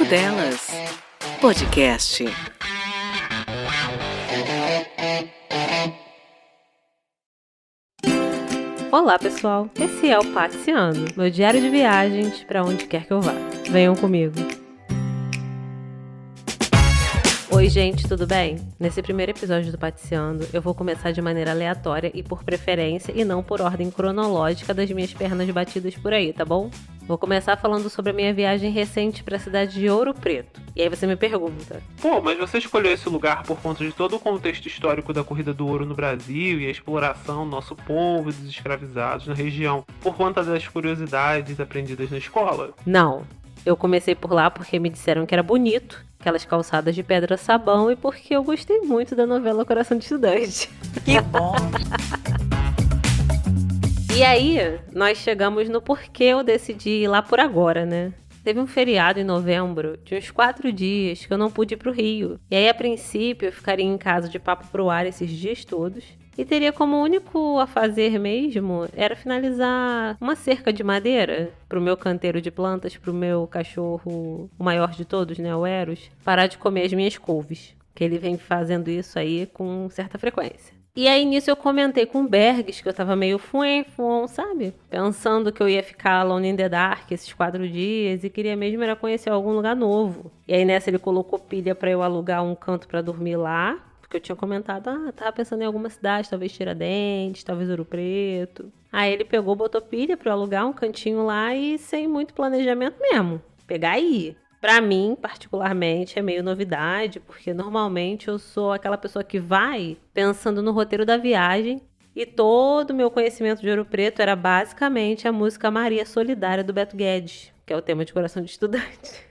Delas, podcast. Olá pessoal, esse é o Passeando, meu diário de viagens para onde quer que eu vá. Venham comigo. Oi gente, tudo bem? Nesse primeiro episódio do Passeando, eu vou começar de maneira aleatória e por preferência e não por ordem cronológica das minhas pernas batidas por aí, tá bom? Vou começar falando sobre a minha viagem recente para a cidade de Ouro Preto. E aí você me pergunta: Pô, mas você escolheu esse lugar por conta de todo o contexto histórico da corrida do ouro no Brasil e a exploração do nosso povo e dos escravizados na região, por conta das curiosidades aprendidas na escola? Não, eu comecei por lá porque me disseram que era bonito, aquelas calçadas de pedra-sabão, e porque eu gostei muito da novela Coração de Estudante. Que bom! E aí, nós chegamos no porquê eu decidi ir lá por agora, né? Teve um feriado em novembro de uns 4 dias que eu não pude ir pro Rio. E aí, a princípio, eu ficaria em casa de papo pro ar esses dias todos. E teria como único a fazer mesmo era finalizar uma cerca de madeira pro meu canteiro de plantas, pro meu cachorro, o maior de todos, né, o Eros, parar de comer as minhas couves. Que ele vem fazendo isso aí com certa frequência. E aí, nisso, eu comentei com o Bergs que eu tava meio fuem, sabe? Pensando que eu ia ficar alone in the dark esses 4 dias e queria mesmo era conhecer algum lugar novo. E aí, nessa, ele colocou pilha pra eu alugar um canto pra dormir lá. Porque eu tinha comentado, tava pensando em alguma cidade, talvez Tiradentes, talvez Ouro Preto. Aí ele pegou, botou pilha pra eu alugar um cantinho lá e sem muito planejamento mesmo. Pegar e ir. Pra mim, particularmente, é meio novidade, porque normalmente eu sou aquela pessoa que vai pensando no roteiro da viagem e todo o meu conhecimento de Ouro Preto era basicamente a música Maria Solidária do Beto Guedes, que é o tema de Coração de Estudante.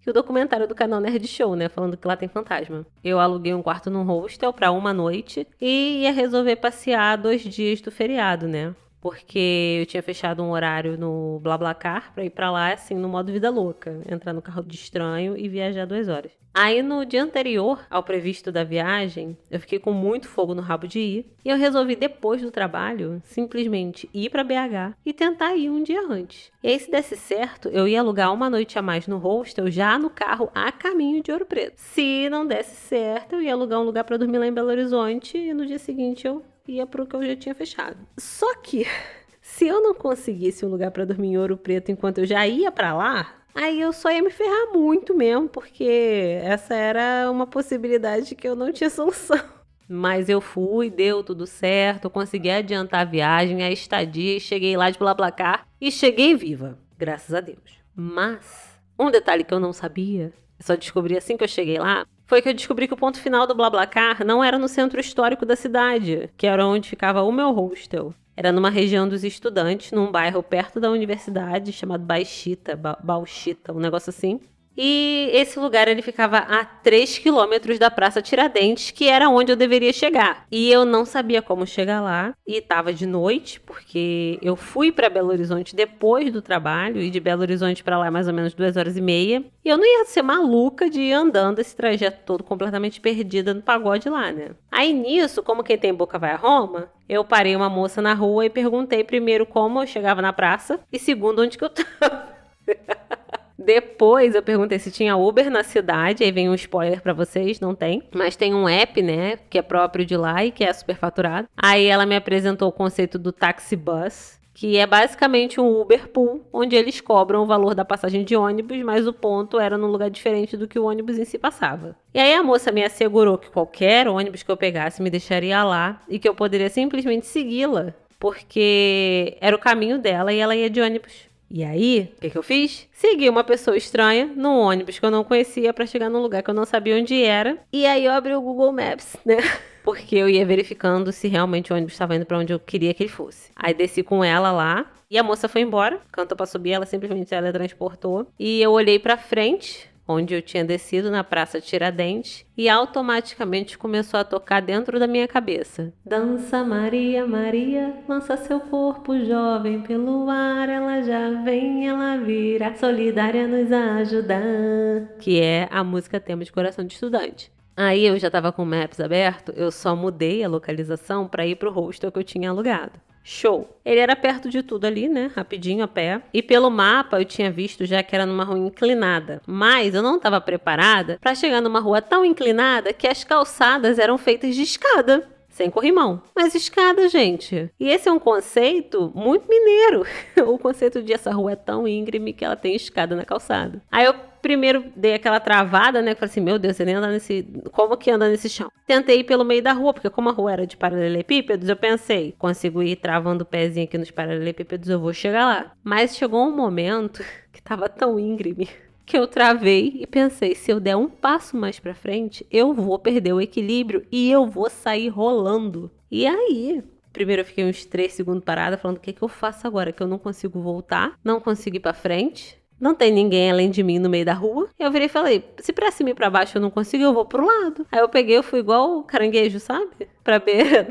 E o documentário do canal Nerd Show, né, falando que lá tem fantasma. Eu aluguei um quarto num hostel pra uma noite e ia resolver passear 2 dias do feriado, né? Porque eu tinha fechado um horário no BlaBlaCar pra ir pra lá, assim, no modo vida louca. Entrar no carro de estranho e viajar 2 horas. Aí, no dia anterior ao previsto da viagem, eu fiquei com muito fogo no rabo de ir. E eu resolvi, depois do trabalho, simplesmente ir pra BH e tentar ir um dia antes. E aí, se desse certo, eu ia alugar uma noite a mais no hostel, já no carro, a caminho de Ouro Preto. Se não desse certo, eu ia alugar um lugar pra dormir lá em Belo Horizonte e no dia seguinte eu ia pro que eu já tinha fechado. Só que, se eu não conseguisse um lugar pra dormir em Ouro Preto enquanto eu já ia pra lá, aí eu só ia me ferrar muito mesmo, porque essa era uma possibilidade que eu não tinha solução. Mas eu fui, deu tudo certo, eu consegui adiantar a viagem, a estadia, e cheguei lá de BlaBlaCar e cheguei viva, graças a Deus. Mas, um detalhe que eu não sabia, só descobri assim que eu cheguei lá, foi que eu descobri que o ponto final do BlaBlaCar não era no centro histórico da cidade, que era onde ficava o meu hostel. Era numa região dos estudantes, num bairro perto da universidade, chamado Bauxita, um negócio assim. E esse lugar ele ficava a 3 quilômetros da Praça Tiradentes, que era onde eu deveria chegar. E eu não sabia como chegar lá. E estava de noite, porque eu fui para Belo Horizonte depois do trabalho. E de Belo Horizonte para lá é mais ou menos 2 horas e meia. E eu não ia ser maluca de ir andando esse trajeto todo completamente perdida no pagode lá, né? Aí nisso, como quem tem boca vai a Roma, eu parei uma moça na rua e perguntei primeiro como eu chegava na praça. E segundo, onde que eu tava. Depois eu perguntei se tinha Uber na cidade, aí vem um spoiler pra vocês, não tem. Mas tem um app, né, que é próprio de lá e que é super faturado. Aí ela me apresentou o conceito do Taxi Bus, que é basicamente um Uber Pool, onde eles cobram o valor da passagem de ônibus, mas o ponto era num lugar diferente do que o ônibus em si passava. E aí a moça me assegurou que qualquer ônibus que eu pegasse me deixaria lá e que eu poderia simplesmente segui-la, porque era o caminho dela e ela ia de ônibus. E aí, o que eu fiz? Segui uma pessoa estranha num ônibus que eu não conhecia pra chegar num lugar que eu não sabia onde era. E aí eu abri o Google Maps, né? Porque eu ia verificando se realmente o ônibus estava indo pra onde eu queria que ele fosse. Aí desci com ela lá e a moça foi embora. Cantou pra subir, ela simplesmente teletransportou. E eu olhei pra frente, onde eu tinha descido na Praça Tiradentes, e automaticamente começou a tocar dentro da minha cabeça. Dança Maria, Maria, lança seu corpo jovem pelo ar, ela já vem, ela vira, solidária nos ajudar. Que é a música tema de Coração de Estudante. Aí eu já tava com o Maps aberto, eu só mudei a localização para ir pro hostel que eu tinha alugado. Show. Ele era perto de tudo ali, né? Rapidinho, a pé. E pelo mapa eu tinha visto já que era numa rua inclinada. Mas eu não estava preparada para chegar numa rua tão inclinada que as calçadas eram feitas de escada. Sem corrimão. Mas escada, gente. E esse é um conceito muito mineiro. O conceito de essa rua é tão íngreme que ela tem escada na calçada. Aí eu primeiro dei aquela travada, né? Falei assim, meu Deus, você nem anda nesse... Como que anda nesse chão? Tentei ir pelo meio da rua, porque como a rua era de paralelepípedos, eu pensei, consigo ir travando o pezinho aqui nos paralelepípedos, eu vou chegar lá. Mas chegou um momento que tava tão íngreme que eu travei e pensei, se eu der um passo mais pra frente, eu vou perder o equilíbrio e eu vou sair rolando. E aí, primeiro eu fiquei uns 3 segundos parada, falando, o que eu faço agora? Que eu não consigo voltar, não consigo ir pra frente, não tem ninguém além de mim no meio da rua. Eu virei e falei, se pra cima e pra baixo eu não consigo, eu vou pro lado. Aí eu peguei, eu fui igual o caranguejo, sabe? Pra beira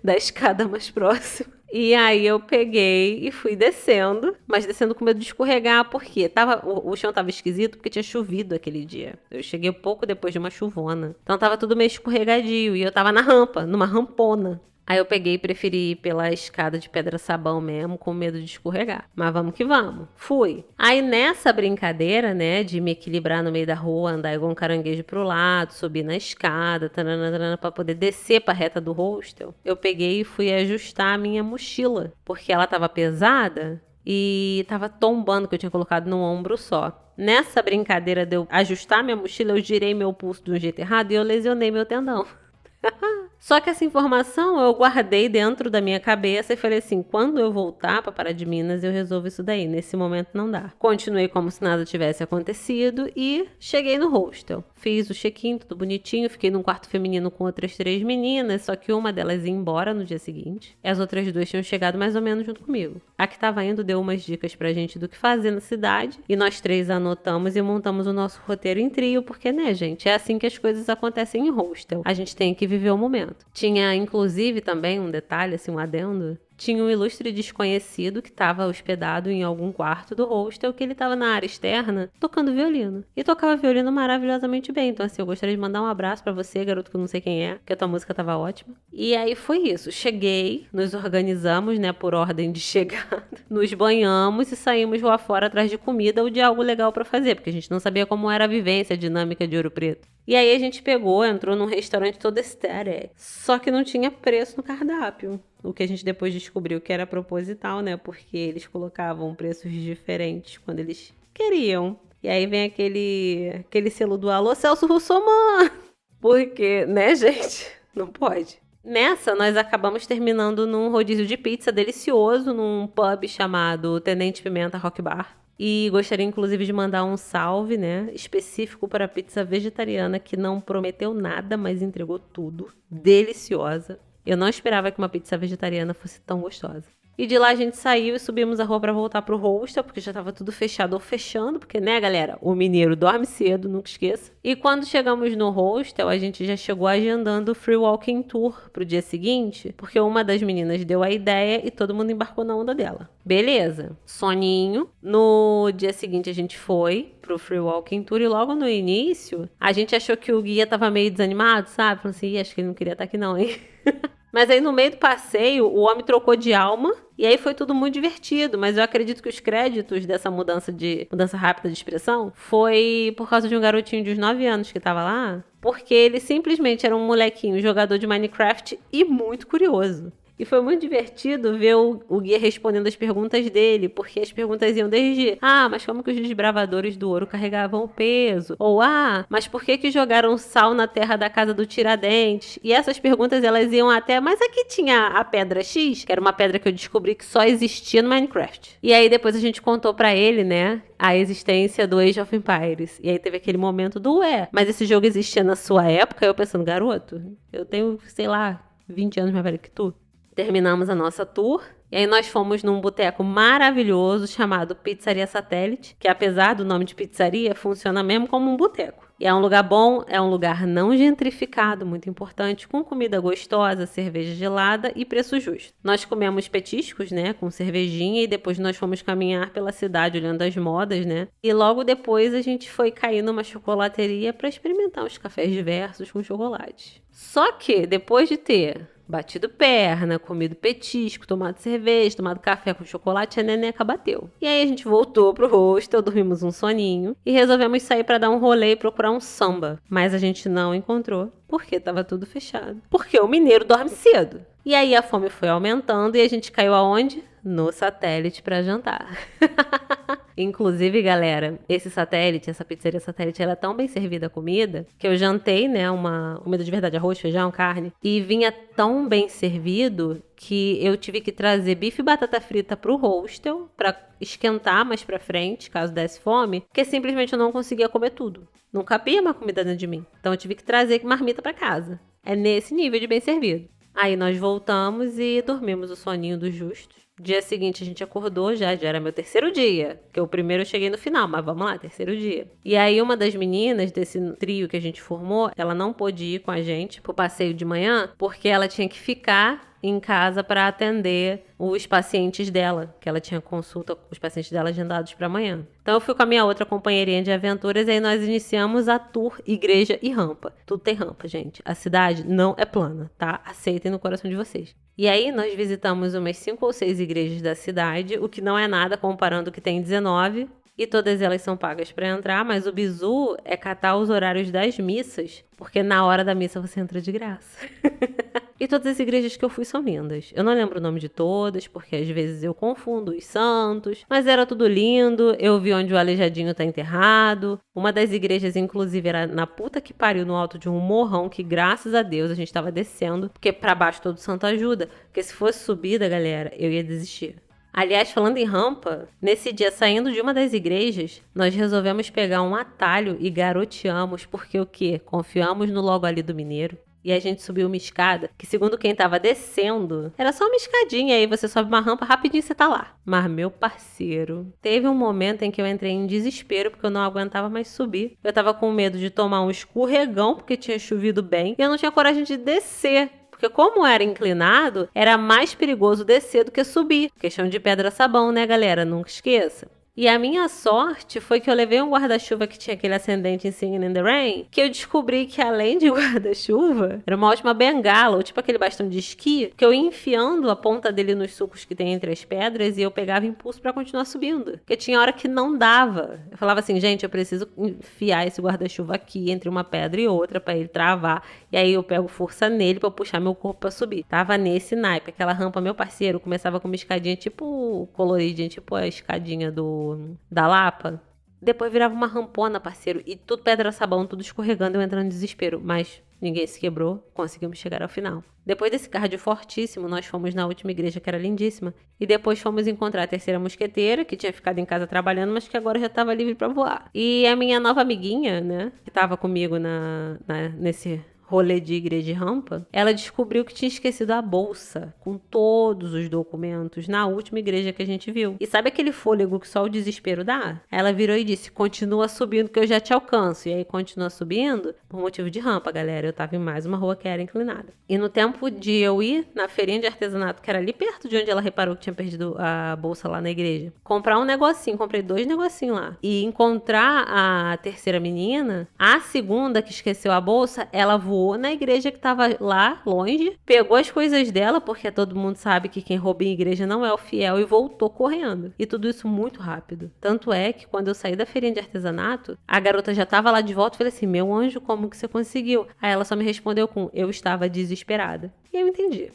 da escada mais próxima. E aí eu peguei e fui descendo, mas descendo com medo de escorregar, porque o chão tava esquisito porque tinha chovido aquele dia. Eu cheguei pouco depois de uma chuvona. Então tava tudo meio escorregadio e eu tava na rampa, numa rampona. Aí eu peguei e preferi ir pela escada de pedra-sabão mesmo, com medo de escorregar. Mas vamos que vamos. Fui. Aí nessa brincadeira, né, de me equilibrar no meio da rua, andar igual um caranguejo pro lado, subir na escada, pra poder descer pra reta do hostel, eu peguei e fui ajustar a minha mochila, porque ela tava pesada e tava tombando, que eu tinha colocado no ombro só. Nessa brincadeira de eu ajustar minha mochila, eu girei meu pulso de um jeito errado e eu lesionei meu tendão. Só que essa informação eu guardei dentro da minha cabeça e falei assim, quando eu voltar para Pará de Minas eu resolvo isso daí, nesse momento não dá. Continuei como se nada tivesse acontecido e cheguei no hostel. Fiz o check-in, tudo bonitinho, fiquei num quarto feminino com outras 3 meninas, só que uma delas ia embora no dia seguinte. E as outras 2 tinham chegado mais ou menos junto comigo. A que tava indo deu umas dicas pra gente do que fazer na cidade, e nós 3 anotamos e montamos o nosso roteiro em trio, porque, né, gente, é assim que as coisas acontecem em hostel. A gente tem que viver o momento. Tinha, inclusive, também um detalhe, assim, um adendo. Tinha um ilustre desconhecido que estava hospedado em algum quarto do hostel, que ele estava na área externa tocando violino. E tocava violino maravilhosamente bem. Então, assim, eu gostaria de mandar um abraço pra você, garoto, que eu não sei quem é, porque a tua música tava ótima. E aí foi isso. Cheguei, nos organizamos, né, por ordem de chegada. Nos banhamos e saímos lá fora atrás de comida ou de algo legal pra fazer, porque a gente não sabia como era a vivência a dinâmica de Ouro Preto. E aí a gente pegou, entrou num restaurante todo estético, só que não tinha preço no cardápio. O que a gente depois descobriu que era proposital, né? Porque eles colocavam preços diferentes quando eles queriam. E aí vem aquele selo do alô, Celso Russomano. Porque, né, gente? Não pode. Nessa, nós acabamos terminando num rodízio de pizza delicioso, num pub chamado Tenente Pimenta Rock Bar. E gostaria, inclusive, de mandar um salve, né, específico para a pizza vegetariana, que não prometeu nada, mas entregou tudo. Deliciosa. Eu não esperava que uma pizza vegetariana fosse tão gostosa. E de lá a gente saiu e subimos a rua para voltar pro hostel, porque já tava tudo fechado ou fechando, porque, né, galera, o mineiro dorme cedo, nunca esqueça. E quando chegamos no hostel, a gente já chegou agendando o Free Walking Tour pro dia seguinte, porque uma das meninas deu a ideia e todo mundo embarcou na onda dela. Beleza, soninho. No dia seguinte a gente foi pro Free Walking Tour e logo no início, a gente achou que o guia tava meio desanimado, sabe? Falando assim, acho que ele não queria estar aqui não, hein? Mas aí no meio do passeio, o homem trocou de alma e aí foi tudo muito divertido. Mas eu acredito que os créditos dessa mudança rápida de expressão foi por causa de um garotinho de uns 9 anos que tava lá. Porque ele simplesmente era um molequinho, jogador de Minecraft e muito curioso. E foi muito divertido ver o guia respondendo as perguntas dele, porque as perguntas iam desde mas como que os desbravadores do ouro carregavam o peso? Ou mas por que jogaram sal na terra da casa do Tiradentes? E essas perguntas elas iam até, mas aqui tinha a pedra X, que era uma pedra que eu descobri que só existia no Minecraft. E aí depois a gente contou pra ele, né, a existência do Age of Empires. E aí teve aquele momento do mas esse jogo existia na sua época? Eu pensando, garoto, eu tenho, sei lá, 20 anos mais velho que tu. Terminamos a nossa tour e aí nós fomos num boteco maravilhoso chamado Pizzaria Satélite, que apesar do nome de pizzaria, funciona mesmo como um boteco. E é um lugar bom, é um lugar não gentrificado, muito importante, com comida gostosa, cerveja gelada e preço justo. Nós comemos petiscos, né, com cervejinha e depois nós fomos caminhar pela cidade olhando as modas, né? E logo depois a gente foi cair numa chocolateria para experimentar os cafés diversos com chocolate. Só que depois de ter batido perna, comido petisco, tomado cerveja, tomado café com chocolate, a neneca bateu. E aí a gente voltou pro hostel, dormimos um soninho e resolvemos sair pra dar um rolê e procurar um samba. Mas a gente não encontrou, porque tava tudo fechado. Porque o mineiro dorme cedo. E aí a fome foi aumentando e a gente caiu aonde? No Satélite pra jantar. Inclusive, galera, essa pizzaria Satélite, ela é tão bem servida a comida, que eu jantei, né, uma comida de verdade, arroz, feijão, carne, e vinha tão bem servido que eu tive que trazer bife e batata frita pro hostel pra esquentar mais pra frente, caso desse fome, porque simplesmente eu não conseguia comer tudo. Não cabia uma comida dentro de mim. Então eu tive que trazer marmita pra casa. É nesse nível de bem servido. Aí nós voltamos e dormimos o soninho dos justos. Dia seguinte a gente acordou, já era meu terceiro dia, que o primeiro eu cheguei no final, mas vamos lá, terceiro dia. E aí uma das meninas desse trio que a gente formou, ela não pôde ir com a gente pro passeio de manhã, porque ela tinha que ficar em casa para atender os pacientes dela, que ela tinha consulta com os pacientes dela agendados para amanhã. Então eu fui com a minha outra companheirinha de aventuras e aí nós iniciamos a tour Igreja e Rampa. Tudo tem rampa, gente. A cidade não é plana, tá? Aceitem no coração de vocês. E aí nós visitamos umas 5 ou 6 igrejas da cidade, o que não é nada comparando o que tem 19. E todas elas são pagas para entrar, mas o bizu é catar os horários das missas, porque na hora da missa você entra de graça. E todas as igrejas que eu fui são lindas. Eu não lembro o nome de todas, porque às vezes eu confundo os santos. Mas era tudo lindo. Eu vi onde o Aleijadinho tá enterrado. Uma das igrejas, inclusive, era na puta que pariu, no alto de um morrão, que graças a Deus a gente tava descendo, porque pra baixo todo santo ajuda. Porque se fosse subida, galera, eu ia desistir. Aliás, falando em rampa, nesse dia, saindo de uma das igrejas, nós resolvemos pegar um atalho e garoteamos, porque o quê? Confiamos no logo ali do mineiro. E a gente subiu uma escada, que segundo quem tava descendo, era só uma escadinha, aí você sobe uma rampa, rapidinho você tá lá. Mas meu parceiro, teve um momento em que eu entrei em desespero, porque eu não aguentava mais subir. Eu tava com medo de tomar um escorregão, porque tinha chovido bem, e eu não tinha coragem de descer. Porque como era inclinado, era mais perigoso descer do que subir. Questão de pedra-sabão, né, galera? Nunca esqueça. E a minha sorte foi que eu levei um guarda-chuva que tinha aquele acendente em Singing in the Rain, que eu descobri que além de guarda-chuva, era uma ótima bengala, ou tipo aquele bastão de esqui, que eu ia enfiando a ponta dele nos sulcos que tem entre as pedras e eu pegava impulso pra continuar subindo. Porque tinha hora que não dava. Eu falava assim, gente, eu preciso enfiar esse guarda-chuva aqui entre uma pedra e outra pra ele travar. E aí eu pego força nele pra eu puxar meu corpo pra subir. Tava nesse naipe. Aquela rampa, meu parceiro, começava com uma escadinha tipo coloridinha, tipo a escadinha da Lapa. Depois virava uma rampona, parceiro, e tudo pedra-sabão, tudo escorregando, eu entrando em desespero. Mas ninguém se quebrou, conseguimos chegar ao final. Depois desse cardio fortíssimo, nós fomos na última igreja, que era lindíssima. E depois fomos encontrar a terceira mosqueteira, que tinha ficado em casa trabalhando, mas que agora já estava livre para voar. E a minha nova amiguinha, né, que estava comigo nesse rolê de igreja e rampa, ela descobriu que tinha esquecido a bolsa com todos os documentos na última igreja que a gente viu. E sabe aquele fôlego que só o desespero dá? Ela virou e disse, continua subindo que eu já te alcanço. E aí continua subindo por motivo de rampa, galera. Eu tava em mais uma rua que era inclinada. E no tempo de eu ir na feirinha de artesanato, que era ali perto de onde ela reparou que tinha perdido a bolsa lá na igreja, comprar um negocinho, comprei 2 negocinhos lá. E encontrar a terceira menina, a segunda que esqueceu a bolsa, ela voou na igreja que tava lá, longe, pegou as coisas dela, porque todo mundo sabe que quem rouba em igreja não é o fiel, e voltou correndo. E tudo isso muito rápido. Tanto é que quando eu saí da feirinha de artesanato, a garota já tava lá de volta e falei assim, meu anjo, como que você conseguiu? Aí ela só me respondeu com, eu estava desesperada. E eu entendi.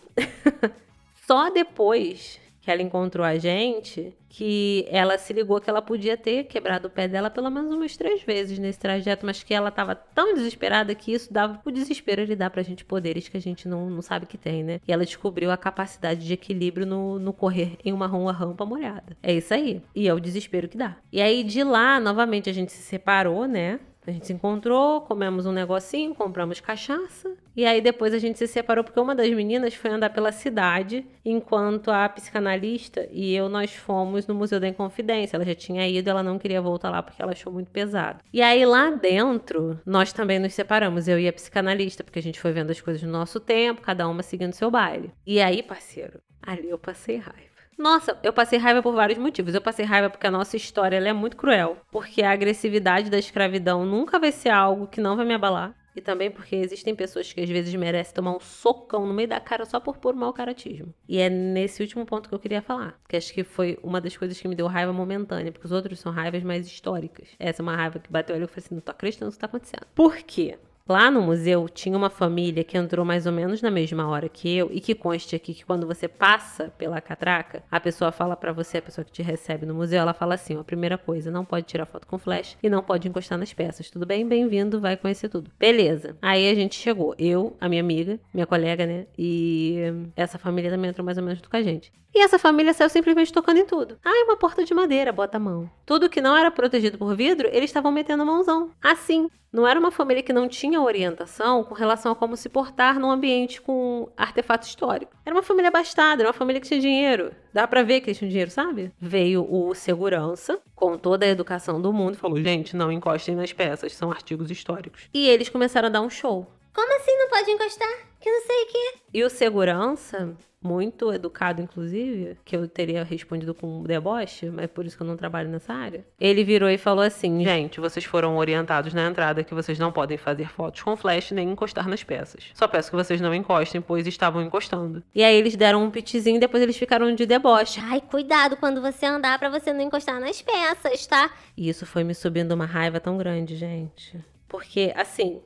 Só depois que ela encontrou a gente, que ela se ligou que ela podia ter quebrado o pé dela pelo menos umas 3 vezes nesse trajeto, mas que ela estava tão desesperada que isso dava, o desespero ele dá pra gente poderes que a gente não sabe que tem, né? E ela descobriu a capacidade de equilíbrio no correr em uma rampa molhada. É isso aí. E é o desespero que dá. E aí de lá, novamente, a gente se separou, né? A gente se encontrou, comemos um negocinho, compramos cachaça. E aí depois a gente se separou porque uma das meninas foi andar pela cidade, enquanto a psicanalista e eu, nós fomos no Museu da Inconfidência. Ela já tinha ido, ela não queria voltar lá porque ela achou muito pesado. E aí lá dentro, nós também nos separamos, eu e a psicanalista, porque a gente foi vendo as coisas no nosso tempo, cada uma seguindo seu baile. E aí, parceiro, ali eu passei raiva. Nossa, eu passei raiva por vários motivos. Eu passei raiva porque a nossa história ela é muito cruel. Porque a agressividade da escravidão nunca vai ser algo que não vai me abalar. E também porque existem pessoas que às vezes merecem tomar um socão no meio da cara só por puro mau caratismo. E é nesse último ponto que eu queria falar. Que acho que foi uma das coisas que me deu raiva momentânea. Porque os outros são raivas mais históricas. Essa é uma raiva que bateu ali e eu falei assim, não tô acreditando no que tá acontecendo. Por quê? Lá no museu tinha uma família que entrou mais ou menos na mesma hora que eu e que conste aqui que quando você passa pela catraca, a pessoa fala pra você, a pessoa que te recebe no museu, ela fala assim, ó, primeira coisa, não pode tirar foto com flash e não pode encostar nas peças, tudo bem? Bem-vindo, vai conhecer tudo. Beleza. Aí a gente chegou, eu, a minha amiga, minha colega, né, e essa família também entrou mais ou menos junto com a gente. E essa família saiu simplesmente tocando em tudo. Ah, uma porta de madeira, bota a mão. Tudo que não era protegido por vidro, eles estavam metendo a mãozão. Assim. Não era uma família que não tinha orientação com relação a como se portar num ambiente com artefato histórico. Era uma família abastada, era uma família que tinha dinheiro. Dá pra ver que eles tinham dinheiro, sabe? Veio o segurança, com toda a educação do mundo, falou, gente, não encostem nas peças, são artigos históricos. E eles começaram a dar um show. Como assim não pode encostar? Que não sei o quê. E o segurança, muito educado inclusive, que eu teria respondido com deboche, mas por isso que eu não trabalho nessa área, ele virou e falou assim, gente, vocês foram orientados na entrada que vocês não podem fazer fotos com flash nem encostar nas peças. Só peço que vocês não encostem, pois estavam encostando. E aí eles deram um pitizinho e depois eles ficaram de deboche. Ai, cuidado quando você andar pra você não encostar nas peças, tá? E isso foi me subindo uma raiva tão grande, gente. Porque, assim,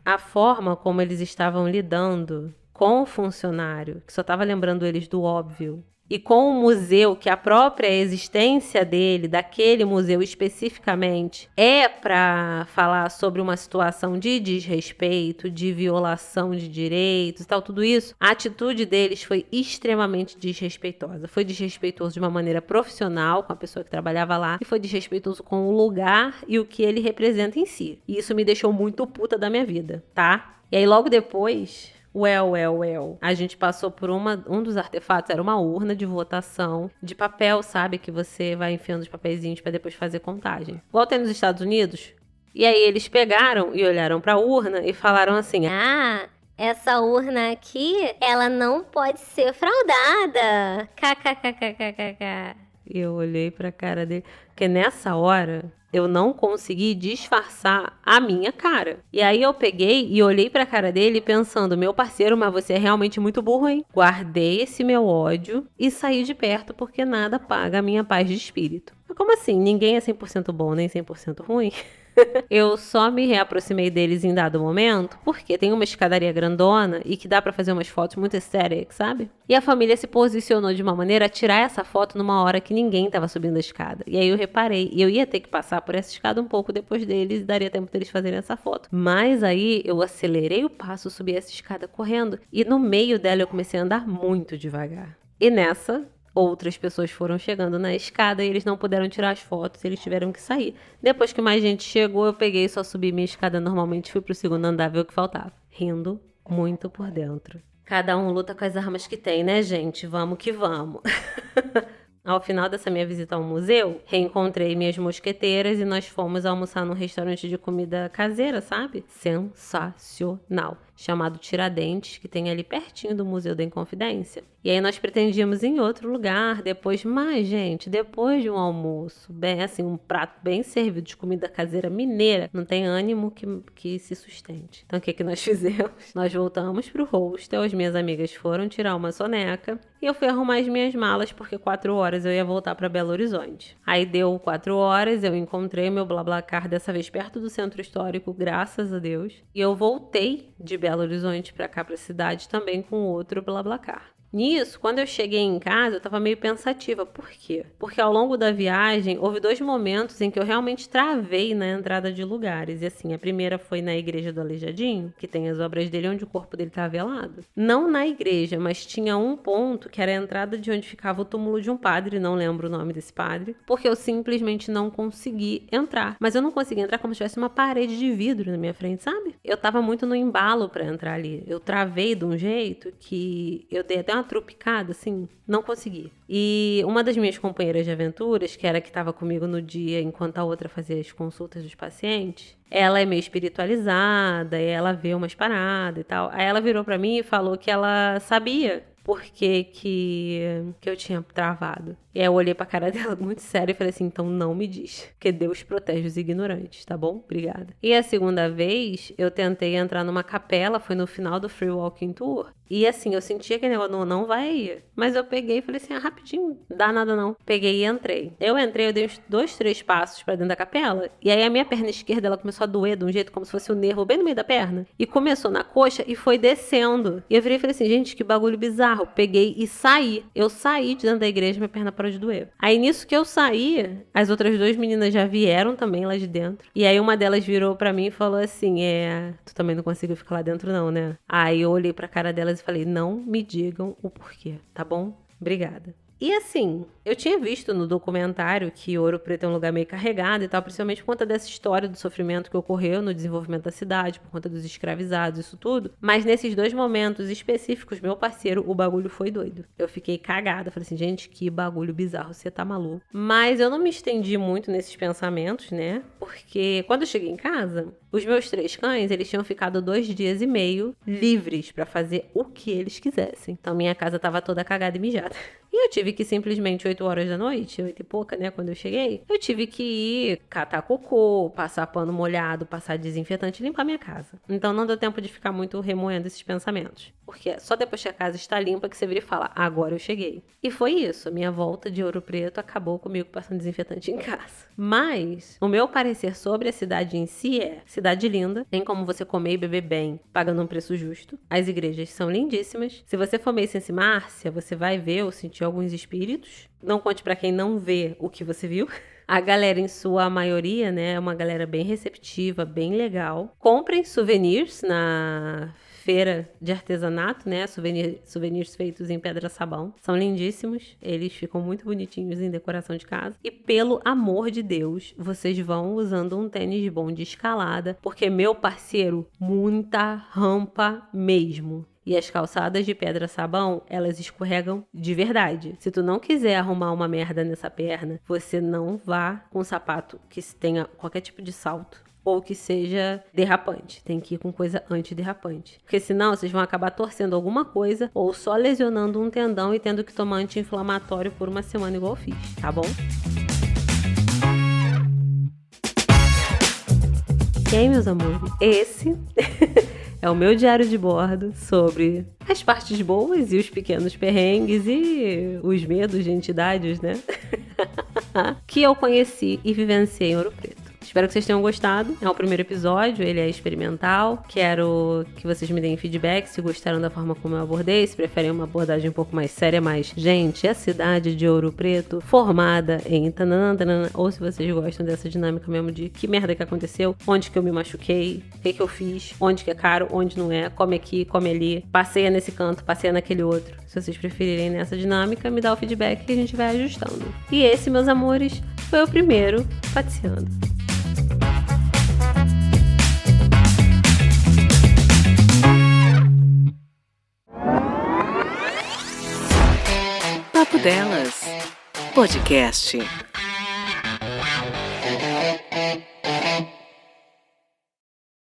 a forma como eles estavam lidando com o funcionário, que só estava lembrando eles do óbvio, e com o museu, que a própria existência dele, daquele museu especificamente, é para falar sobre uma situação de desrespeito, de violação de direitos e tal, tudo isso, a atitude deles foi extremamente desrespeitosa. Foi desrespeitoso de uma maneira profissional com a pessoa que trabalhava lá, e foi desrespeitoso com o lugar e o que ele representa em si. E isso me deixou muito puta da minha vida, tá? E aí logo depois... A gente passou por um dos artefatos, era uma urna de votação de papel, sabe? Que você vai enfiando os papeizinhos pra depois fazer contagem. Igual tem nos Estados Unidos. E aí eles pegaram e olharam pra urna e falaram assim... Ah, essa urna aqui, ela não pode ser fraudada. KKKKKK. Eu olhei pra cara dele, porque nessa hora... eu não consegui disfarçar a minha cara. E aí eu peguei e olhei pra cara dele pensando, meu parceiro, mas você é realmente muito burro, hein? Guardei esse meu ódio e saí de perto porque nada paga a minha paz de espírito. Mas como assim? Ninguém é 100% bom nem 100% ruim? Eu só me reaproximei deles em dado momento porque tem uma escadaria grandona e que dá pra fazer umas fotos muito estéticas, sabe? E a família se posicionou de uma maneira a tirar essa foto numa hora que ninguém tava subindo a escada. E aí eu reparei, e eu ia ter que passar por essa escada um pouco depois deles e daria tempo deles fazerem essa foto. Mas aí eu acelerei o passo, subi essa escada correndo e no meio dela eu comecei a andar muito devagar. E nessa... outras pessoas foram chegando na escada e eles não puderam tirar as fotos, eles tiveram que sair. Depois que mais gente chegou, eu peguei e só subi minha escada normalmente, fui pro segundo andar ver o que faltava. Rindo muito por dentro. Cada um luta com as armas que tem, né, gente? Vamos que vamos. Ao final dessa minha visita ao museu, reencontrei minhas mosqueteiras e nós fomos almoçar num restaurante de comida caseira, sabe? Sensacional. Chamado Tiradentes, que tem ali pertinho do Museu da Inconfidência. E aí nós pretendíamos ir em outro lugar depois, mas, gente, depois de um almoço, bem assim, um prato bem servido de comida caseira mineira, não tem ânimo que se sustente. Então, o que nós fizemos? Nós voltamos pro hostel, as minhas amigas foram tirar uma soneca e eu fui arrumar as minhas malas, porque 4 horas eu ia voltar para Belo Horizonte. Aí deu 4 horas, eu encontrei meu BlaBlaCar, dessa vez perto do centro histórico, graças a Deus, e eu voltei de Belo Horizonte para cá, para a cidade, também com outro BlaBlaCar. Nisso, quando eu cheguei em casa, eu tava meio pensativa. Por quê? Porque ao longo da viagem, houve 2 momentos em que eu realmente travei na entrada de lugares. E assim, a primeira foi na igreja do Aleijadinho, que tem as obras dele onde o corpo dele tá velado. Não na igreja, mas tinha um ponto que era a entrada de onde ficava o túmulo de um padre, não lembro o nome desse padre, porque eu simplesmente não consegui entrar. Mas eu não consegui entrar como se tivesse uma parede de vidro na minha frente, sabe? Eu tava muito no embalo pra entrar ali. Eu travei de um jeito que eu dei até uma trupicada, assim, não consegui. E uma das minhas companheiras de aventuras, que era que estava comigo no dia enquanto a outra fazia as consultas dos pacientes, ela é meio espiritualizada, e ela vê umas paradas e tal. Aí ela virou pra mim e falou que ela sabia por que eu tinha travado. E aí eu olhei pra cara dela muito sério e falei assim, então não me diz, porque Deus protege os ignorantes, tá bom? Obrigada. E a segunda vez, eu tentei entrar numa capela, foi no final do Free Walking Tour, e assim, eu sentia que o negócio não vai ir. Mas eu peguei e falei assim, rapidinho, dá nada não. Peguei e entrei. Eu dei uns 2, 3 passos pra dentro da capela, e aí a minha perna esquerda, ela começou a doer de um jeito como se fosse o nervo bem no meio da perna. E começou na coxa e foi descendo. E eu virei e falei assim, gente, que bagulho bizarro. Peguei e saí. Eu saí de dentro da igreja, minha perna parou de doer. Aí nisso que eu saí, as outras 2 meninas já vieram também lá de dentro. E aí uma delas virou pra mim e falou assim, tu também não conseguiu ficar lá dentro não, né? Aí eu olhei pra cara delas e falei, não me digam o porquê, tá bom? Obrigada. E assim, eu tinha visto no documentário que Ouro Preto é um lugar meio carregado e tal, principalmente por conta dessa história do sofrimento que ocorreu no desenvolvimento da cidade, por conta dos escravizados, isso tudo. Mas nesses 2 momentos específicos, meu parceiro, o bagulho foi doido. Eu fiquei cagada, falei assim, gente, que bagulho bizarro, você tá maluco. Mas eu não me estendi muito nesses pensamentos, né? Porque quando eu cheguei em casa, os meus 3 cães, eles tinham ficado 2 dias e meio livres pra fazer o que eles quisessem. Então minha casa tava toda cagada e mijada. E eu tive que simplesmente 8 horas da noite, 8 e pouca, né, quando eu cheguei, eu tive que ir catar cocô, passar pano molhado, passar desinfetante e limpar minha casa. Então não deu tempo de ficar muito remoendo esses pensamentos. Porque é só depois que a casa está limpa que você vira e fala, agora eu cheguei. E foi isso, a minha volta de Ouro Preto acabou comigo passando desinfetante em casa. Mas o meu parecer sobre a cidade em si é, cidade linda, tem como você comer e beber bem, pagando um preço justo. As igrejas são lindíssimas. Se você for meio Sense Márcia, você vai ver ou sentir alguns espíritos. Não conte pra quem não vê o que você viu. A galera, em sua maioria, né, é uma galera bem receptiva, bem legal. Comprem souvenirs na feira de artesanato, né? Souvenirs feitos em pedra-sabão. São lindíssimos. Eles ficam muito bonitinhos em decoração de casa. E pelo amor de Deus, vocês vão usando um tênis bom de escalada, porque, meu parceiro, muita rampa mesmo. E as calçadas de pedra-sabão, elas escorregam de verdade. Se tu não quiser arrumar uma merda nessa perna, você não vá com um sapato que tenha qualquer tipo de salto ou que seja derrapante. Tem que ir com coisa antiderrapante. Porque senão vocês vão acabar torcendo alguma coisa ou só lesionando um tendão e tendo que tomar anti-inflamatório por uma semana igual eu fiz, tá bom? E aí, meus amores, esse é o meu diário de bordo sobre as partes boas e os pequenos perrengues e os medos de entidades, né? Que eu conheci e vivenciei em Ouro Preto. Espero que vocês tenham gostado. É o primeiro episódio, ele é experimental. Quero que vocês me deem feedback se gostaram da forma como eu abordei, se preferem uma abordagem um pouco mais séria, mas, gente, é a cidade de Ouro Preto formada em tananana, ou se vocês gostam dessa dinâmica mesmo de que merda que aconteceu, onde que eu me machuquei, o que que eu fiz, onde que é caro, onde não é, come aqui, come ali, passeia nesse canto, passeia naquele outro. Se vocês preferirem nessa dinâmica, me dá o feedback que a gente vai ajustando. E esse, meus amores, foi o primeiro Pateando. Papo Delas Podcast.